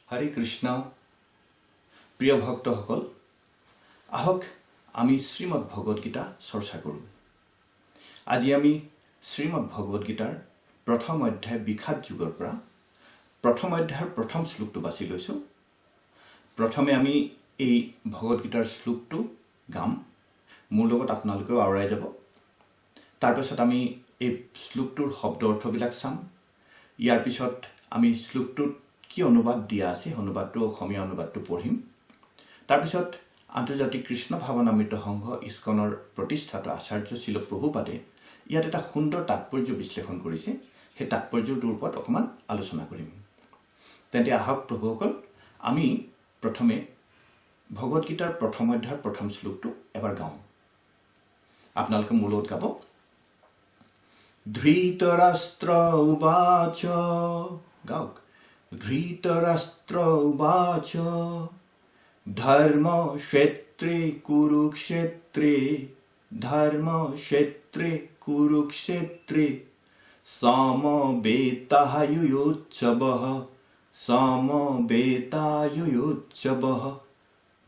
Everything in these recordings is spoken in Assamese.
হৰে কৃষ্ণ প্ৰিয় ভক্তসকল আহক আমি শ্ৰীমদ্ ভগবত গীতা চৰ্চা কৰোঁ। আজি আমি শ্ৰীমদ্ ভগবত গীতাৰ প্ৰথম অধ্যায় বিখাত যুগৰ পৰা প্ৰথম অধ্যায়ৰ প্ৰথম শ্লোকটো বাছি লৈছোঁ। প্ৰথমে আমি এই ভগবত গীতাৰ শ্লোকটো গাম, মোৰ লগত আপোনালোকেও আওৰাই যাব। তাৰপিছত আমি এই শ্লোকটোৰ শব্দ অৰ্থবিলাক চাম। ইয়াৰ পিছত আমি শ্লোকটোত কি অনুবাদ দিয়া আছে অনুবাদটো অসমীয়া অনুবাদটো পঢ়িম। তাৰপিছত আন্তৰ্জাতিক কৃষ্ণ ভাৱনামৃত সংঘ ইস্কনৰ প্ৰতিষ্ঠাতা আচাৰ্য শিল প্ৰভুপাদে ইয়াত এটা সুন্দৰ তাৎপৰ্য বিশ্লেষণ কৰিছে। সেই তাৎপৰ্যটোৰ ওপৰত অকণমান আলোচনা কৰিম। তেন্তে আহক প্ৰভুসকল, আমি প্ৰথমে ভগৱত গীতাৰ প্ৰথম অধ্যায়ৰ প্ৰথম শ্লোকটো এবাৰ গাওঁ। আপোনালোকে মোৰ লগত গাব। ধৃতৰাষ্ট্ৰ উবাচ, গাওক। ধৃতৰাষ্ট্ৰ উবাচ ধৰ্মক্ষেত্ৰে কুৰুক্ষেত্ৰে ধৰ্মক্ষেত্ৰে কুৰুক্ষেত্ৰে সমবেতায়ুয়োৎসৱঃ সমবেতায়ুয়োৎসৱঃ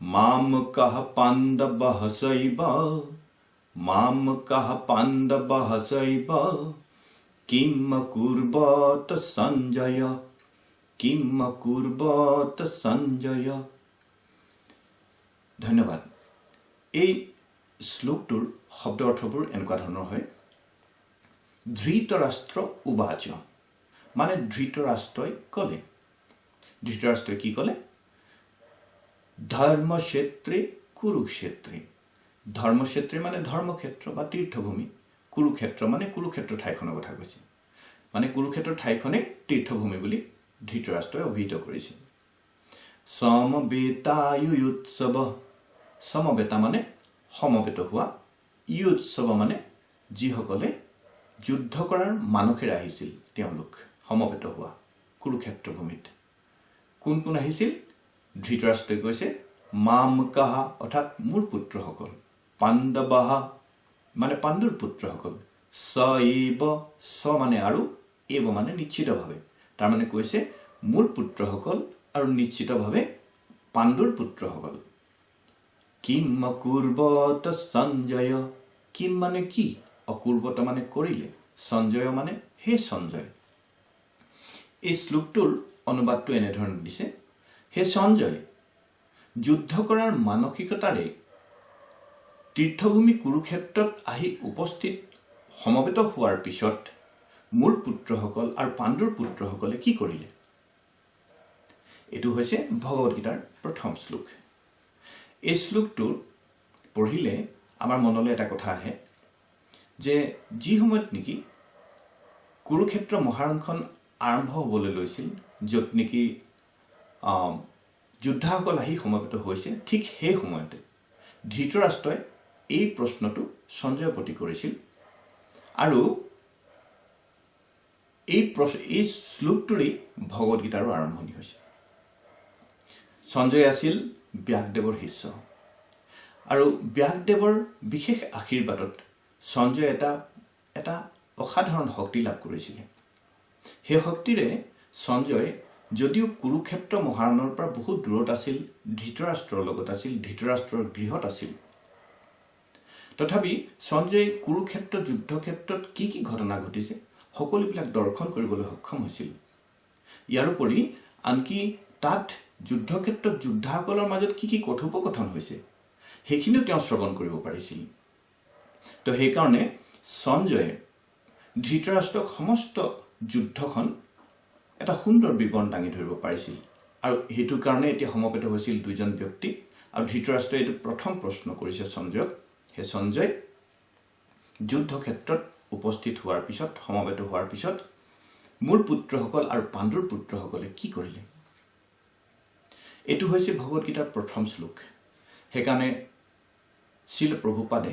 মামকঃ পাণ্ডবः চৈব মামকঃ পাণ্ডবः চৈব কিম কুৰ্বত সঞ্জয় কিম কুৰ্বত সঞ্জয়। ধন্যবাদ। এই শ্লোকটোৰ শব্দ অৰ্থবোৰ এনেকুৱা ধৰণৰ হয়। ধৃতৰাষ্ট্ৰ উবাচ মানে ধৃতৰাষ্ট্ৰই ক'লে। ধৃতৰাষ্ট্ৰই কি ক'লে? ধৰ্মক্ষেত্ৰে কুৰুক্ষেত্ৰে। ধৰ্মক্ষেত্ৰে মানে ধৰ্মক্ষেত্ৰ বা তীৰ্থভূমি, কুৰুক্ষেত্ৰ মানে কুৰুক্ষেত্ৰ ঠাইখনৰ কথা কৈছে। মানে কুৰুক্ষেত্ৰ ঠাইখনে তীৰ্থভূমি বুলি ধৃতৰাষ্ট্ৰই অভিহিত কৰিছে। সমবেতায়ুয়োৎসৱ, সমবেতা মানে সমবেত হোৱা, য়ুৎসৱ মানে যিসকলে যুদ্ধ কৰাৰ মানসেৰে আহিছিল তেওঁলোক সমবেত হোৱা কুৰুক্ষেত্ৰ ভূমিত। কোন কোন আহিছিল? ধৃতৰাষ্ট্ৰই কৈছে মামকাহ অৰ্থাৎ মোৰ পুত্ৰসকল, পাণ্ডৱাহ মানে পাণ্ডুৰ পুত্ৰসকল, স এব স মানে আৰু এব মানে নিশ্চিতভাৱে। তাৰমানে কৈছে মোৰ পুত্ৰসকল আৰু নিশ্চিতভাৱে পাণ্ডুৰ পুত্ৰসকল। কিম অকুৰ্বত সঞ্জয়, কিম মানে কি, অকুৰ্বত মানে কৰিলে, সঞ্জয় মানে হে সঞ্জয়। এই শ্লোকটোৰ অনুবাদটো এনেধৰণে দিছে। হে সঞ্জয়, যুদ্ধ কৰাৰ মানসিকতাৰে তীৰ্থভূমি কুৰুক্ষেত্ৰত আহি উপস্থিত সমবেত হোৱাৰ পিছত মোৰ পুত্ৰসকল আৰু পাণ্ডুৰ পুত্ৰসকলে কি কৰিলে? এইটো হৈছে ভগৱত গীতাৰ প্ৰথম শ্লোক। এই শ্লোকটো পঢ়িলে আমাৰ মনলৈ এটা কথা আহে যে যি সময়ত নেকি কুৰুক্ষেত্ৰ মহাৰণখন আৰম্ভ হ'বলৈ লৈছিল, য'ত নেকি যোদ্ধাসকল আহি সমবেত হৈছে, ঠিক সেই সময়তে ধৃতৰাষ্ট্ৰই এই প্ৰশ্নটো সঞ্জয়ৰ প্ৰতি কৰিছিল। আৰু এই শ্লোকটোৰেই ভগৱত গীতাৰো আৰম্ভণি হৈছে। সঞ্জয় আছিল ব্যাসদেৱৰ শিষ্য আৰু ব্যাসদেৱৰ বিশেষ আশীৰ্বাদত সঞ্জয়ে এটা অসাধাৰণ শক্তি লাভ কৰিছিলে। সেই শক্তিৰে সঞ্জয় যদিও কুৰুক্ষেত্ৰ মহাৰণৰ পৰা বহুত দূৰত আছিল, ধৃতৰাষ্ট্ৰৰ লগত আছিল, ধৃতৰাষ্ট্ৰৰ গৃহত আছিল, তথাপি সঞ্জয়ে কুৰুক্ষেত্ৰ যুদ্ধক্ষেত্ৰত কি কি ঘটনা ঘটিছে সকলোবিলাক দৰ্শন কৰিবলৈ সক্ষম হৈছিল। ইয়াৰোপৰি আনকি তাত যুদ্ধক্ষেত্ৰত যোদ্ধাসকলৰ মাজত কি কি কথোপকথন হৈছে সেইখিনিও তেওঁ শ্ৰৱণ কৰিব পাৰিছিল। তো সেইকাৰণে সঞ্জয়ে ধৃতৰাষ্ট্ৰক সমস্ত যুদ্ধখন এটা সুন্দৰ বিৱৰণ দাঙি ধৰিব পাৰিছিল। আৰু সেইটো কাৰণে এতিয়া সমবেত হৈছিল দুজন ব্যক্তি। আৰু ধৃতৰাষ্ট্ৰই এইটো প্ৰথম প্ৰশ্ন কৰিছে সঞ্জয়ক। সেই সঞ্জয় যুদ্ধক্ষেত্ৰত উপস্থিত হোৱাৰ পিছত, সমবেত হোৱাৰ পিছত মোৰ পুত্ৰসকল আৰু পাণ্ডুৰ পুত্ৰসকলে কি কৰিলে? এইটো হৈছে ভগৱত গীতাৰ প্ৰথম শ্লোক। সেইকাৰণে শিল প্ৰভুপাদে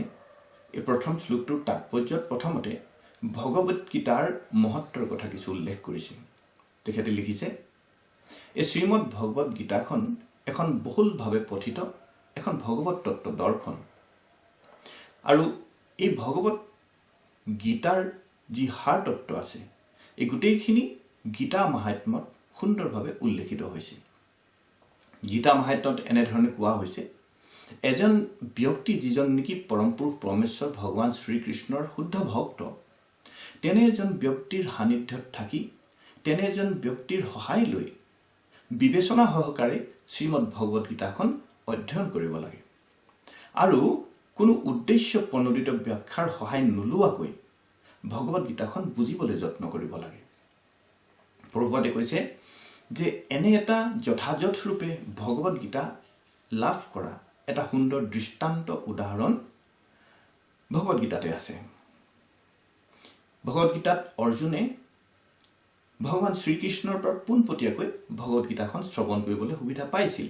এই প্ৰথম শ্লোকটোৰ তাৎপৰ্যত প্ৰথমতে ভগৱত গীতাৰ মহত্বৰ কথা কিছু উল্লেখ কৰিছে। তেখেতে লিখিছে, এই শ্ৰীমদ্ ভগৱত গীতাখন এখন বহুলভাৱে পঠিত এখন ভগৱত তত্ত্ব দৰ্শন। আৰু এই ভগৱত গীতাৰ যি সাৰ তত্ত্ব আছে, এই গোটেইখিনি গীতা মাহাত্ম্যত সুন্দৰভাৱে উল্লেখিত হৈছে। গীতা মাহাত্ম্যত এনেধৰণে কোৱা হৈছে, এজন ব্যক্তি যিজন নেকি পৰমপুৰুষ পৰমেশ্বৰ ভগৱান শ্ৰীকৃষ্ণৰ শুদ্ধ ভক্ত, তেনে এজন ব্যক্তিৰ সান্নিধ্যত থাকি তেনে এজন ব্যক্তিৰ সহায় লৈ বিবেচনা সহকাৰে শ্ৰীমদ ভগৱদ গীতাখন অধ্যয়ন কৰিব লাগে আৰু কোনো উদ্দেশ্য প্ৰণোদিত ব্যাখ্যাৰ সহায় নোলোৱাকৈ ভগৱদ গীতাখন বুজিবলৈ যত্ন কৰিব লাগে। প্ৰভুপাদে কৈছে যে এনে এটা যথাযথ ৰূপে ভগৱদ গীতা লাভ কৰা এটা সুন্দৰ দৃষ্টান্ত উদাহৰণ ভগৱদ গীতাতে আছে। ভগৱদ গীতাত অৰ্জুনে ভগৱান শ্ৰীকৃষ্ণৰ পৰা পোনপটীয়াকৈ ভগৱদ গীতাখন শ্ৰৱণ কৰিবলৈ সুবিধা পাইছিল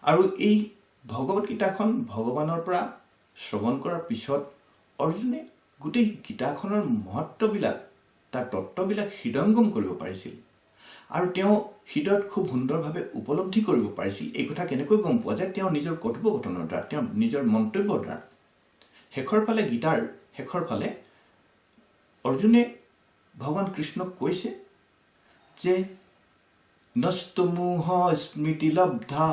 আৰু এই ভগৱদ গীতাখন ভগৱানৰ পৰা শ্ৰৱণ কৰাৰ পিছত অৰ্জুনে গোটেই গীতাখনৰ মহত্ববিলাক, তাৰ তত্ত্ববিলাক হৃদয়ংগম কৰিব পাৰিছিল আৰু তেওঁ হৃদয়ত খুব সুন্দৰভাৱে উপলব্ধি কৰিব পাৰিছিল। এই কথা কেনেকৈ গম পোৱা যায়? তেওঁ নিজৰ কথোপকথনৰ দ্বাৰা, তেওঁ নিজৰ মন্তব্যৰ দ্বাৰা। শেষৰ ফালে, গীতাৰ শেষৰ ফালে অৰ্জুনে ভগৱান কৃষ্ণক কৈছে যে নস্তমোহ স্মৃতি লব্ধা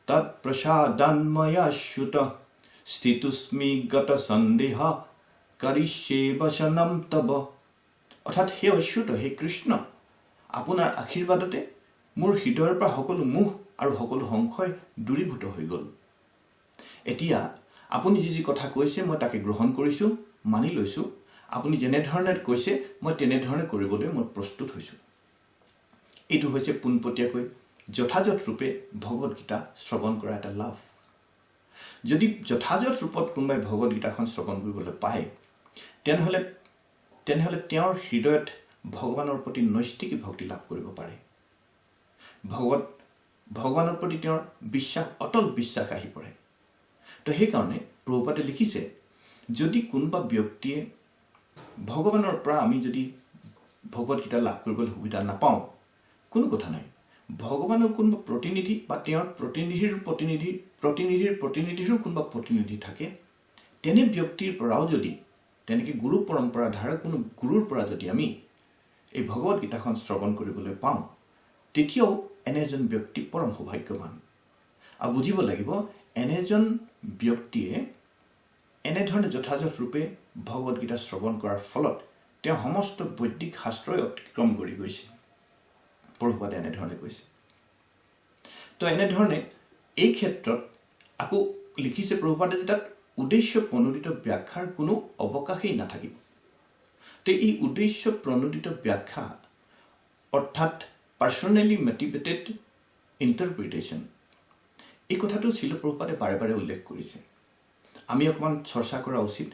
তৎ প্ৰসাদান্ময়াচ্যুত স্থিতোস্মি গত সন্দেহ কৰিষ্যে বচনম তব। অৰ্থাৎ হে অচ্যুত, হে কৃষ্ণ, আপোনাৰ আশীৰ্বাদতে মোৰ হৃদয়ৰ পৰা সকলো মোহ আৰু সকলো সংশয় দূৰীভূত হৈ গ'ল। এতিয়া আপুনি যি কথা কৈছে মই তাকে গ্ৰহণ কৰিছোঁ, মানি লৈছোঁ। আপুনি যেনেধৰণে কৈছে মই তেনেধৰণে কৰিবলৈ মই প্ৰস্তুত হৈছোঁ। এইটো হৈছে পোনপটীয়াকৈ যথাযথ ৰূপে ভগৱদ গীতা শ্ৰৱণ কৰা এটা লাভ। যদি যথাযথ ৰূপত কোনোবাই ভগৱদ গীতাখন শ্ৰৱণ কৰিবলৈ পায়, তেনেহ'লে তেওঁৰ হৃদয়ত ভগৱানৰ প্ৰতি নৈষ্ঠিক ভক্তি লাভ কৰিব পাৰে। ভগৱানৰ প্ৰতি তেওঁৰ বিশ্বাস, অটল বিশ্বাস আহি পৰে। তো সেইকাৰণে প্ৰভুপাদে লিখিছে, যদি কোনোবা ব্যক্তিয়ে ভগৱানৰ পৰা আমি যদি ভগৱদ গীতা লাভ কৰিবলৈ সুবিধা নাপাওঁ, কোনো কথা নাই। ভগৱানৰ কোনোবা প্ৰতিনিধি বা তেওঁৰ প্ৰতিনিধিৰো কোনোবা প্ৰতিনিধি থাকে, তেনে ব্যক্তিৰ পৰাও যদি, তেনেকৈ গুৰু পৰম্পৰা ধাৰা কোনো গুৰুৰ পৰা যদি আমি এই ভগৱদ গীতাখন শ্ৰৱণ কৰিবলৈ পাওঁ, তেতিয়াও এনে এজন ব্যক্তি পৰম সৌভাগ্যৱান। আৰু বুজিব লাগিব, এনেজন ব্যক্তিয়ে এনেধৰণে যথাযথ ৰূপে ভগৱদ গীতা শ্ৰৱণ কৰাৰ ফলত তেওঁ সমস্ত বৈদিক শাস্ত্ৰই অতিক্ৰম কৰি গৈছে। প্ৰভুপাদে এনেধৰণে কৈছে। তো এনেধৰণে এই ক্ষেত্ৰত আকৌ লিখিছে প্ৰভুপাদে যে তাত উদ্দেশ্য প্ৰণোদিত ব্যাখ্যাৰ কোনো অৱকাশেই নাথাকিব। তো এই উদ্দেশ্য প্ৰণোদিত ব্যাখ্যা অৰ্থাৎ পাৰ্চনেলি মটিভেটেড ইণ্টাৰপ্ৰিটেশ্যন, এই কথাটো শ্ৰীল প্ৰভুপাদে বাৰে বাৰে উল্লেখ কৰিছে। আমি অকণমান চৰ্চা কৰা উচিত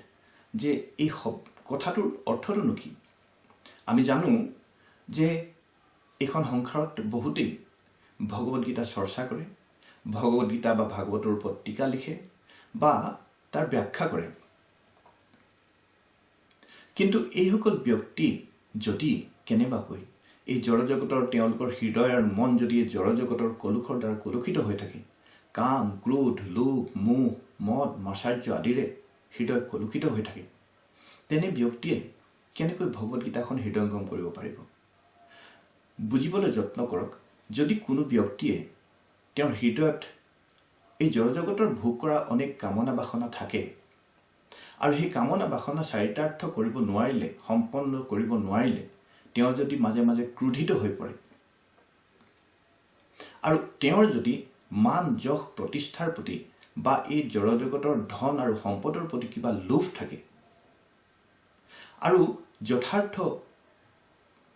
যে এই কথাটোৰ অৰ্থটোনো কি। আমি জানো যে এইখন সংসাৰত বহুতেই ভগৱদ গীতা চৰ্চা কৰে, ভগৱদ গীতা বা ভাগৱতৰ ওপৰত টীকা লিখে বা তাৰ ব্যাখ্যা কৰে। কিন্তু এইসকল ব্যক্তি যদি কেনেবাকৈ এই জড়জগতৰ তেওঁলোকৰ হৃদয় আৰু মন যদি এই জড়জগতৰ কলুষৰ দ্বাৰা কলুষিত হৈ থাকে, কাম, ক্ৰোধ, লোভ, মোহ, মদ, মাশ্চৰ্য আদিৰে হৃদয় কলুষিত হৈ থাকে, তেনে ব্যক্তিয়ে কেনেকৈ ভগৱদ গীতাখন হৃদয়ংগম কৰিব পাৰিব? বুজিবলৈ যত্ন কৰক। যদি কোনো ব্যক্তিয়ে তেওঁৰ হৃদয়ত এই জড়জগতৰ ভোগ কৰা অনেক কামনা বাসনা থাকে আৰু সেই কামনা বাসনা চাৰিতাৰ্থ কৰিব নোৱাৰিলে, সম্পন্ন কৰিব নোৱাৰিলে, তেওঁ যদি মাজে মাজে ক্ৰোধিত হৈ পৰে আৰু তেওঁৰ যদি মান, যশ, প্ৰতিষ্ঠাৰ প্ৰতি বা এই জড়জগতৰ ধন আৰু সম্পদৰ প্ৰতি কিবা লোভ থাকে আৰু যথাৰ্থ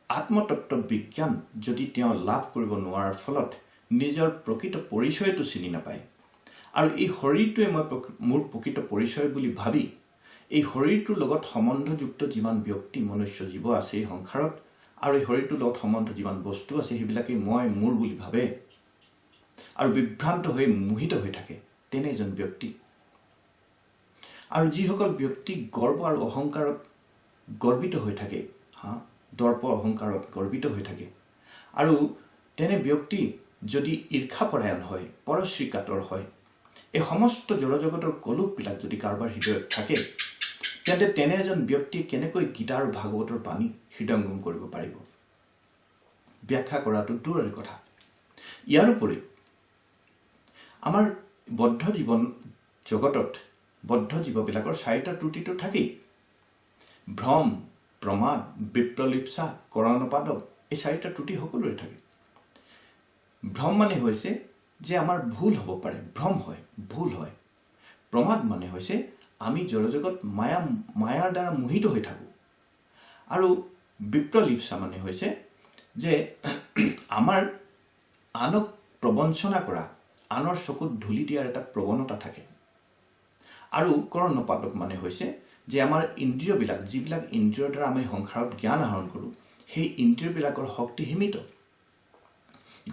আত্মতত্ত্ব বিজ্ঞান যদি তেওঁ লাভ কৰিব নোৱাৰাৰ ফলত নিজৰ প্ৰকৃত পৰিচয়টো চিনি নাপায় আৰু এই শৰীৰটোৱে মোৰ প্ৰকৃত পৰিচয় বুলি ভাবি এই শৰীৰটোৰ লগত সম্বন্ধযুক্ত যিমান ব্যক্তি, মনুষ্য জীৱ আছে এই সংসাৰত আৰু এই শৰীৰটোৰ লগত সম্বন্ধ যিমান বস্তু আছে সেইবিলাকে মই, মোৰ বুলি ভাবে আৰু বিভ্ৰান্ত হৈ মোহিত হৈ থাকে, তেনে এজন ব্যক্তি। আৰু যিসকল ব্যক্তি গৰ্ব আৰু অহংকাৰত গৰ্বিত হৈ থাকে, দৰ্প অহংকাৰত গৰ্বিত হৈ থাকে আৰু তেনে ব্যক্তি যদি ঈৰ্ষাপৰায়ণ হয়, পৰশ্ৰীকাতৰ হয়, এই সমস্ত জড়জগতৰ কলুষবিলাক যদি কাৰোবাৰ হৃদয়ত থাকে, তেন্তে তেনে এজন ব্যক্তিয়ে কেনেকৈ গীতা আৰু ভাগৱতৰ বাণী হৃদয়ংগম কৰিব পাৰিব? ব্যাখ্যা কৰাটো দূৰৰে কথা। ইয়াৰ উপৰি আমাৰ বদ্ধ জীৱন জগতত বদ্ধ জীৱবিলাকৰ 4টা ত্ৰুটিটো থাকেই। ভ্ৰম, প্ৰমাদ, বিপ্ৰলিপ্সা, কৰণপাদৱ, এই 4টা ত্ৰুটি সকলোৰে থাকে। ভ্ৰম মানে হৈছে যে আমাৰ ভুল হ'ব পাৰে, ভ্ৰম হয়, ভুল হয়। প্ৰমাদ মানে হৈছে আমি জড়জগত মায়াৰ দ্বাৰা মোহিত হৈ থাকোঁ। আৰু বিপ্ৰলিপ্সা মানে হৈছে যে আমাৰ আনক প্ৰবঞ্চনা কৰা, আনৰ চকুত ধূলি দিয়াৰ এটা প্ৰৱণতা থাকে। আৰু কৰণপাদৱ মানে হৈছে যে আমাৰ ইন্দ্ৰিয়বিলাক, যিবিলাক ইন্দ্ৰিয়ৰ দ্বাৰা আমি সংসাৰত জ্ঞান আহৰণ কৰোঁ, সেই ইন্দ্ৰিয়বিলাকৰ শক্তি সীমিত।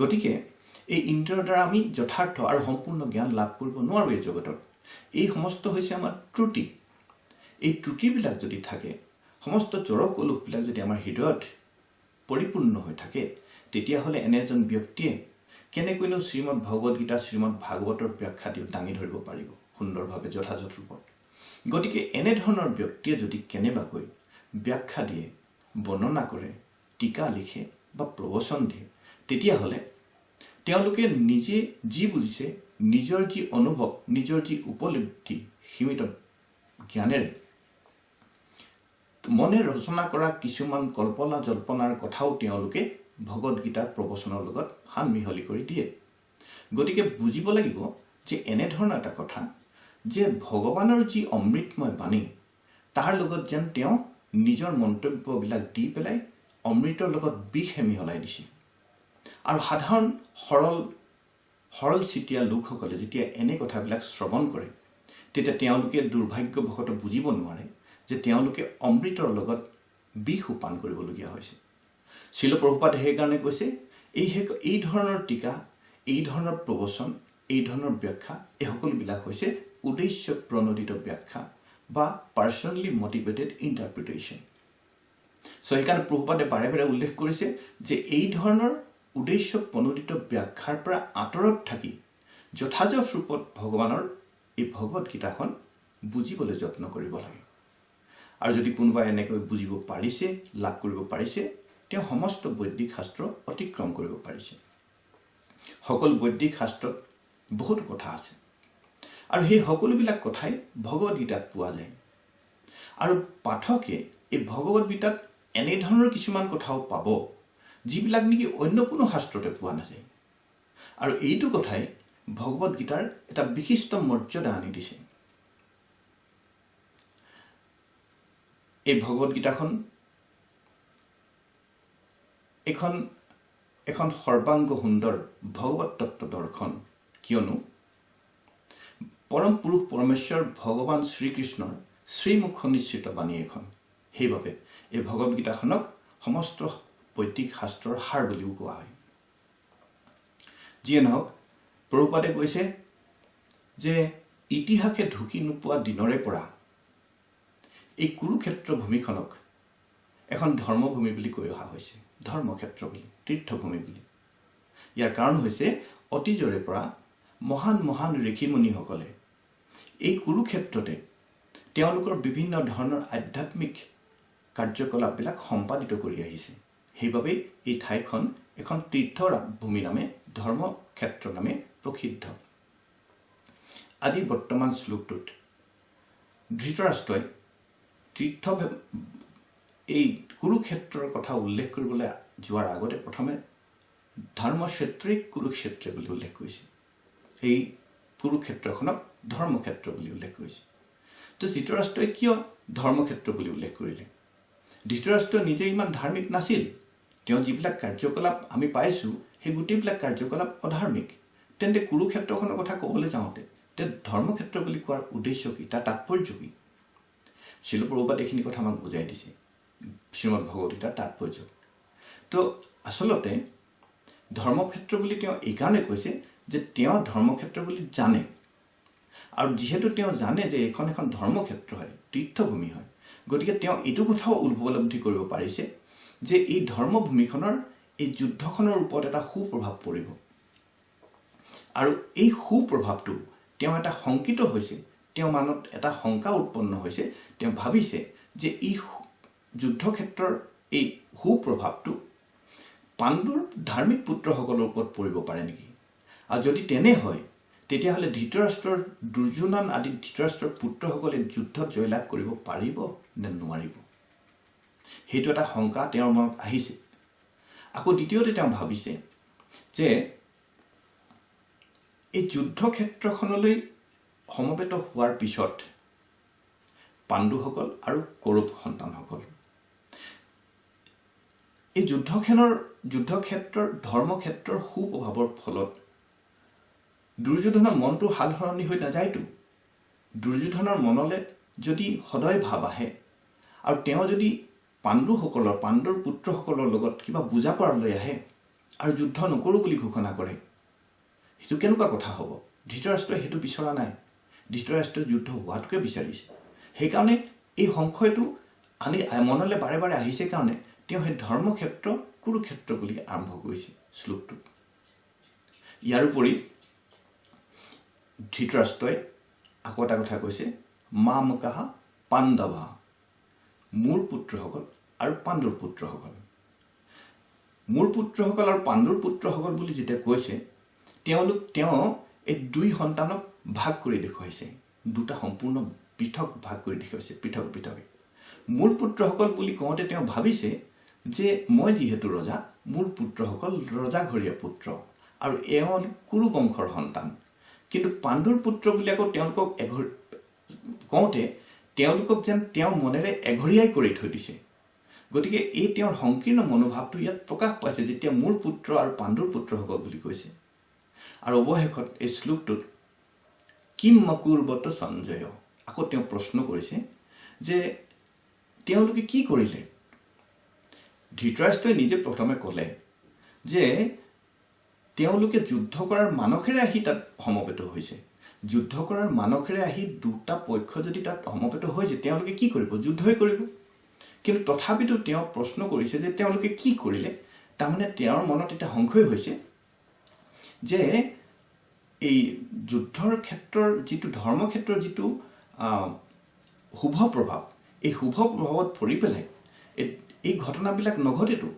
গতিকে এই ইন্দ্ৰিয়ৰ দ্বাৰা আমি যথাৰ্থ আৰু সম্পূৰ্ণ জ্ঞান লাভ কৰিব নোৱাৰোঁ এই জগতত। এই সমস্ত হৈছে আমাৰ ত্ৰুটি। এই ত্ৰুটিবিলাক যদি থাকে, সমস্ত জড়কলোকবিলাক যদি আমাৰ হৃদয়ত পৰিপূৰ্ণ হৈ থাকে, তেতিয়াহ'লে এনে এজন ব্যক্তিয়ে কেনেকৈনো শ্ৰীমদ ভগৱদ গীতা, শ্ৰীমদ ভাগৱতৰ ব্যাখ্যা দাঙি ধৰিব পাৰিব সুন্দৰভাৱে, যথাযথ ৰূপত। গতিকে এনেধৰণৰ ব্যক্তিয়ে যদি কেনেবাকৈ ব্যাখ্যা দিয়ে, বৰ্ণনা কৰে, টীকা লিখে বা প্ৰবচন দিয়ে, তেতিয়াহ'লে তেওঁলোকে নিজে যি বুজিছে, নিজৰ যি অনুভৱ, নিজৰ যি উপলব্ধি, সীমিত জ্ঞানেৰে মনে ৰচনা কৰা কিছুমান কল্পনা জল্পনাৰ কথাও তেওঁলোকে ভগৱদ গীতাৰ প্ৰবচনৰ লগত সান মিহলি কৰি দিয়ে। গতিকে বুজিব লাগিব যে এনেধৰণৰ এটা কথা যে ভগৱানৰ যি অমৃতময় বাণী, তাৰ লগত যেন তেওঁ নিজৰ মন্তব্যবিলাক দি পেলাই অমৃতৰ লগত বিষহে মিহলাই দিছে। আৰু সাধাৰণ সৰল চিতীয়া লোকসকলে যেতিয়া এনে কথাবিলাক শ্ৰৱণ কৰে, তেতিয়া তেওঁলোকে দুৰ্ভাগ্যবশতঃ বুজিব নোৱাৰে যে তেওঁলোকে অমৃতৰ লগত বিষ উপান কৰিবলগীয়া হৈছে। শ্ৰীল প্ৰভুপাদে সেইকাৰণে কৈছে, এই ধৰণৰ টীকা, এই ধৰণৰ প্ৰবচন, এই ধৰণৰ ব্যাখ্যা, এই সকলোবিলাক হৈছে উদ্দেশ্য প্ৰণোদিত ব্যাখ্যা বা পাৰ্চনেলি মটিভেটেড ইণ্টাৰপ্ৰিটেশ্যন। সেইকাৰণে প্ৰভুপাদে বাৰে বাৰে উল্লেখ কৰিছে যে এই ধৰণৰ উদ্দেশ্য প্ৰণোদিত ব্যাখ্যাৰ পৰা আঁতৰত থাকি যথাযথ ৰূপত ভগৱানৰ এই ভগৱদ গীতাখন বুজিবলৈ যত্ন কৰিব লাগে। আৰু যদি কোনোবাই এনেকৈ বুজিব পাৰিছে, লাভ কৰিব পাৰিছে, তেওঁ সমস্ত বৈদিক শাস্ত্ৰ অতিক্ৰম কৰিব পাৰিছে। সকলো বৈদিক শাস্ত্ৰত বহুত কথা আছে আৰু সেই সকলোবিলাক কথাই ভগৱদ গীতাত পোৱা যায়। আৰু পাঠকে এই ভগৱদ গীতাত এনেধৰণৰ কিছুমান কথাও পাব যিবিলাক নেকি অন্য কোনো শাস্ত্ৰতে পোৱা নাযায়। আৰু এইটো কথাই ভগৱদ গীতাৰ এটা বিশিষ্ট মৰ্যাদা আনি দিছে। এই ভগৱদ গীতাখন এখন সৰ্বাংগ সুন্দৰ ভগৱত তত্ত্ব দৰ্শন, কিয়নো পৰম পুৰুষ পৰমেশ্বৰ ভগৱান শ্ৰীকৃষ্ণৰ শ্ৰীমুখ নিশ্চিত বাণী এখন। সেইবাবে এই ভগৱদ গীতাখনক সমস্ত বৈদিক শাস্ত্ৰৰ সাৰ বুলিও কোৱা হয়। যিয়ে নহওক, প্ৰভুপাদে কৈছে যে ইতিহাসে ঢুকি নোপোৱা দিনৰে পৰা এই কুৰুক্ষেত্ৰ ভূমিখনক এখন ধৰ্মভূমি বুলি কৈ অহা হৈছে, ধৰ্মক্ষেত্ৰ বুলি, তীৰ্থভূমি বুলি। ইয়াৰ কাৰণ হৈছে অতীজৰে পৰা মহান মহান ঋষিমুনিসকলে এই কুৰুক্ষেত্ৰতে তেওঁলোকৰ বিভিন্ন ধৰণৰ আধ্যাত্মিক কাৰ্যকলাপবিলাক সম্পাদিত কৰি আহিছে। সেইবাবেই এই ঠাইখন এখন তীৰ্থভূমি নামে, ধৰ্মক্ষেত্ৰ নামে প্ৰসিদ্ধ। আজি বৰ্তমান শ্লোকটোত ধৃতৰাষ্ট্ৰই এই কুৰুক্ষেত্ৰৰ কথা উল্লেখ কৰিবলৈ যোৱাৰ আগতে প্ৰথমে ধৰ্মক্ষেত্ৰই কুৰুক্ষেত্ৰ বুলি উল্লেখ কৰিছে। এই কুৰুক্ষেত্ৰখনক ধৰ্মক্ষেত্ৰ বুলি উল্লেখ কৰিছে। তো ধৃতৰাষ্ট্ৰই কিয় ধৰ্মক্ষেত্ৰ বুলি উল্লেখ কৰিলে? ধৃতৰাষ্ট্ৰ নিজে ইমান ধাৰ্মিক নাছিল। তেওঁ যিবিলাক কাৰ্যকলাপ আমি পাইছোঁ, সেই গোটেইবিলাক কাৰ্যকলাপ অধাৰ্মিক। তেন্তে কুৰুক্ষেত্ৰখনৰ কথা ক'বলৈ যাওঁতে ধৰ্মক্ষেত্ৰ বুলি কোৱাৰ উদ্দেশ্য কি, তাৰ তাৎপৰ্য কি? শ্ৰীল প্ৰভুপাদে এইখিনি কথা আমাক বুজাই দিছে শ্ৰীমদ ভগৱদ গীতাৰ তাৎপৰ্য। তো আচলতে ধৰ্মক্ষেত্ৰ বুলি তেওঁ এইকাৰণে কৈছে যে তেওঁ ধৰ্মক্ষেত্ৰ বুলি জানে। আৰু যিহেতু তেওঁ জানে যে এইখন এখন ধৰ্মক্ষেত্ৰ হয়, তীৰ্থভূমি হয়, গতিকে তেওঁ এইটো কথাও উপলব্ধি কৰিব পাৰিছে যে এই ধৰ্মভূমিখনৰ এই যুদ্ধখনৰ ওপৰত এটা সুপ্ৰভাৱ পৰিব। আৰু এই সুপ্ৰভাৱটো তেওঁ এটা শংকিত হৈছে, তেওঁ মনত এটা শংকা উৎপন্ন হৈছে। তেওঁ ভাবিছে যে এই যুদ্ধক্ষেত্ৰৰ এই সুপ্ৰভাৱটো পাণ্ডুৰ ধাৰ্মিক পুত্ৰসকলৰ ওপৰত পৰিব পাৰে নেকি? আৰু যদি তেনে হয়, তেতিয়াহ'লে ধৃতৰাষ্ট্ৰৰ দুৰ্যোধন আদি ধৃতৰাষ্ট্ৰৰ পুত্ৰসকলে যুদ্ধত জয়লাভ কৰিব পাৰিব নে নোৱাৰিব, সেইটো এটা শংকা তেওঁৰ মনত আহিছে। আকৌ দ্বিতীয়তে তেওঁ ভাবিছে যে এই যুদ্ধক্ষেত্ৰখনলৈ সমবেত হোৱাৰ পিছত পাণ্ডুসকল আৰু কৌৰৱ সন্তানসকল এই যুদ্ধক্ষেত্ৰৰ ধৰ্মক্ষেত্ৰৰ সুপ্ৰভাৱৰ ফলত দুৰ্যোধনৰ মনটো সাল সলনি হৈ নাযায়তো। দুৰ্যোধনৰ মনলৈ যদি সদয় ভাৱ আহে আৰু তেওঁ যদি পাণ্ডুৰ পুত্ৰসকলৰ লগত কিবা বুজাপৰালৈ আহে আৰু যুদ্ধ নকৰোঁ বুলি ঘোষণা কৰে, সেইটো কেনেকুৱা কথা হ'ব? ধৃতৰাষ্ট্ৰই সেইটো বিচৰা নাই। ধৃতৰাষ্ট্ৰই যুদ্ধ হোৱাটোকে বিচাৰিছে। সেইকাৰণে এই সংশয়টো মনলৈ বাৰে বাৰে আহিছে কাৰণে তেওঁ সেই ধৰ্মক্ষেত্ৰ কুৰুক্ষেত্ৰ বুলি আৰম্ভ কৰিছে শ্লোকটো। ইয়াৰোপৰি ধৃতৰাষ্ট্ৰই আকৌ এটা কথা কৈছে, মামকাহ পাণ্ডৱা, মোৰ পুত্ৰসকল আৰু পাণ্ডুৰ পুত্ৰসকল। মোৰ পুত্ৰসকল আৰু পাণ্ডুৰ পুত্ৰসকল বুলি যেতিয়া কৈছে, তেওঁ এই দুই সন্তানক ভাগ কৰি দেখুৱাইছে, দুটা সম্পূৰ্ণ পৃথক ভাগ কৰি দেখুৱাইছে, পৃথক পৃথক। মোৰ পুত্ৰসকল বুলি কওঁতে তেওঁ ভাবিছে যে মই যিহেতু ৰজা, মোৰ পুত্ৰসকল ৰজাঘৰীয়া পুত্ৰ আৰু এওঁ কুৰু বংশৰ সন্তান। কিন্তু পাণ্ডুৰ পুত্ৰ বুলি আকৌ তেওঁলোকক কওঁতে তেওঁলোকক যেন তেওঁ মনেৰে এঘৰীয়াই কৰি থৈ দিছে। গতিকে এই তেওঁৰ সংকীৰ্ণ মনোভাৱটো ইয়াত প্ৰকাশ পাইছে যেতিয়া মোৰ পুত্ৰ আৰু পাণ্ডুৰ পুত্ৰসকল বুলি কৈছে। আৰু অৱশেষত এই শ্লোকটোত কিম মকুৰ্বত সঞ্জয়, আকৌ তেওঁ প্ৰশ্ন কৰিছে যে তেওঁলোকে কি কৰিলে? ধৃতৰাষ্ট্ৰই নিজে প্ৰথমে ক'লে যে তেওঁলোকে যুদ্ধ কৰাৰ মানসেৰে আহি তাত সমবেত হৈছে। যুদ্ধ কৰাৰ মানসেৰে আহি দুটা পক্ষ যদি তাত সমবেত হৈছে, তেওঁলোকে কি কৰিব? যুদ্ধই কৰিব। কিন্তু তথাপিতো তেওঁ প্ৰশ্ন কৰিছে যে তেওঁলোকে কি কৰিলে। তাৰমানে তেওঁৰ মনত এটা সংশয় হৈছে যে এই যুদ্ধৰ ক্ষেত্ৰৰ যিটো ধৰ্মক্ষেত্ৰৰ যিটো শুভ প্ৰভাৱ, এই শুভ প্ৰভাৱত পৰি পেলাই এই ঘটনাবিলাক নঘটেতো।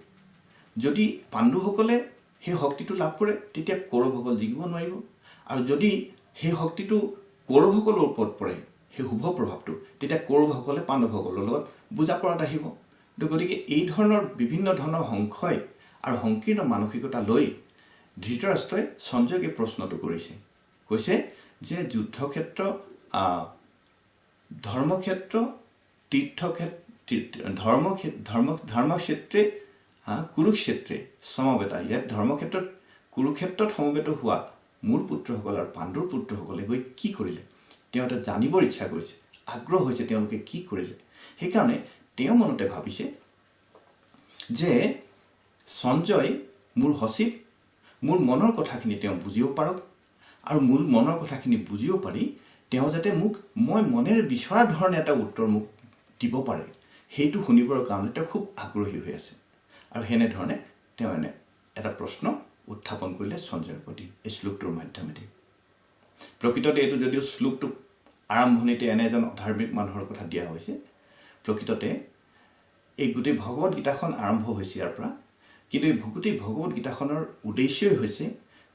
যদি পাণ্ডুসকলে সেই শক্তিটো লাভ কৰে, তেতিয়া কৌৰৱসকল জিকিব নোৱাৰিব। আৰু যদি সেই শক্তিটো কৌৰৱসকলৰ ওপৰত পৰে, সেই শুভ প্ৰভাৱটো, তেতিয়া কৌৰৱসকলে পাণ্ডৱসকলৰ লগত বুজাপৰাত আহিব। গতিকে এই ধৰণৰ বিভিন্ন ধৰণৰ সংশয় আৰু সংকীৰ্ণ মানসিকতা লৈ ধৃতৰাষ্ট্ৰই সঞ্জয়ক এই প্ৰশ্নটো কৰিছে। কৈছে যে যুদ্ধক্ষেত্ৰ, ধৰ্মক্ষেত্ৰ, ধৰ্মক্ষেত্ৰে কুৰুক্ষেত্ৰে সমবেতা, ইয়াত ধৰ্মক্ষেত্ৰত কুৰুক্ষেত্ৰত সমবেত হোৱা মোৰ পুত্ৰসকল আৰু পাণ্ডুৰ পুত্ৰসকলে গৈ কি কৰিলে তেওঁ এটা জানিবৰ ইচ্ছা কৰিছে, আগ্ৰহ হৈছে তেওঁলোকে কি কৰিলে। সেইকাৰণে তেওঁ মনতে ভাবিছে যে সঞ্জয় মোৰ সচিব, মোৰ মনৰ কথাখিনি তেওঁ বুজিব পাৰক, আৰু মোৰ মনৰ কথাখিনি বুজিব পাৰি তেওঁ যাতে মই মনেৰে বিচৰা ধৰণে এটা উত্তৰ মোক দিব পাৰে, সেইটো শুনিবৰ কাৰণে তেওঁ খুব আগ্ৰহী হৈ আছে। আৰু সেনেধৰণে তেওঁ এটা প্ৰশ্ন উত্থাপন কৰিলে সঞ্জয়ৰ প্ৰতি এই শ্লোকটোৰ মাধ্যমেদি। প্ৰকৃততে এইটো যদিও শ্লোকটো আৰম্ভণিতে এনে এজন অধাৰ্মিক মানুহৰ কথা দিয়া হৈছে, প্ৰকৃততে এই গোটেই ভগৱত গীতাখন আৰম্ভ হৈছে ইয়াৰ পৰা। কিন্তু এই গোটেই ভগৱত গীতাখনৰ উদ্দেশ্যই হৈছে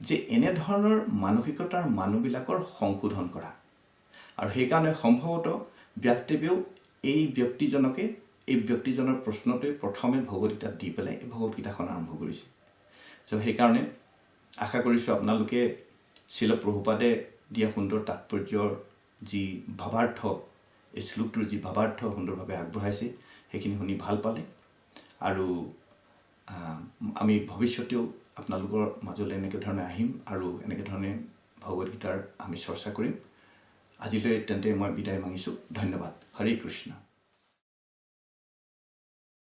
যে এনেধৰণৰ মানসিকতাৰ মানুহবিলাকৰ সংশোধন কৰা। আৰু সেইকাৰণে সম্ভৱতঃ ব্যাসদেৱেও এই ব্যক্তিজনৰ প্ৰশ্নটোৱে প্ৰথমে ভগৱত গীতাত দি পেলাই এই ভগৱত গীতাখন আৰম্ভ কৰিছে। সেইকাৰণে আশা কৰিছোঁ আপোনালোকে শ্ৰীল প্ৰভুপাদে দিয়া সুন্দৰ তাৎপৰ্যৰ যি ভাৱাৰ্থ, এই শ্লোকটোৰ যি ভাৱাৰ্থ সুন্দৰভাৱে আগবঢ়াইছে, সেইখিনি শুনি ভাল পালে। আৰু আমি ভৱিষ্যতেও আপোনালোকৰ মাজলৈ এনেকৈ ধৰণে আহিম আৰু এনেকৈ ধৰণে ভগৱত গীতাৰ আমি চৰ্চা কৰিম। আজিলৈ তেন্তে মই বিদায় মাগিছোঁ। ধন্যবাদ। হৰে কৃষ্ণ।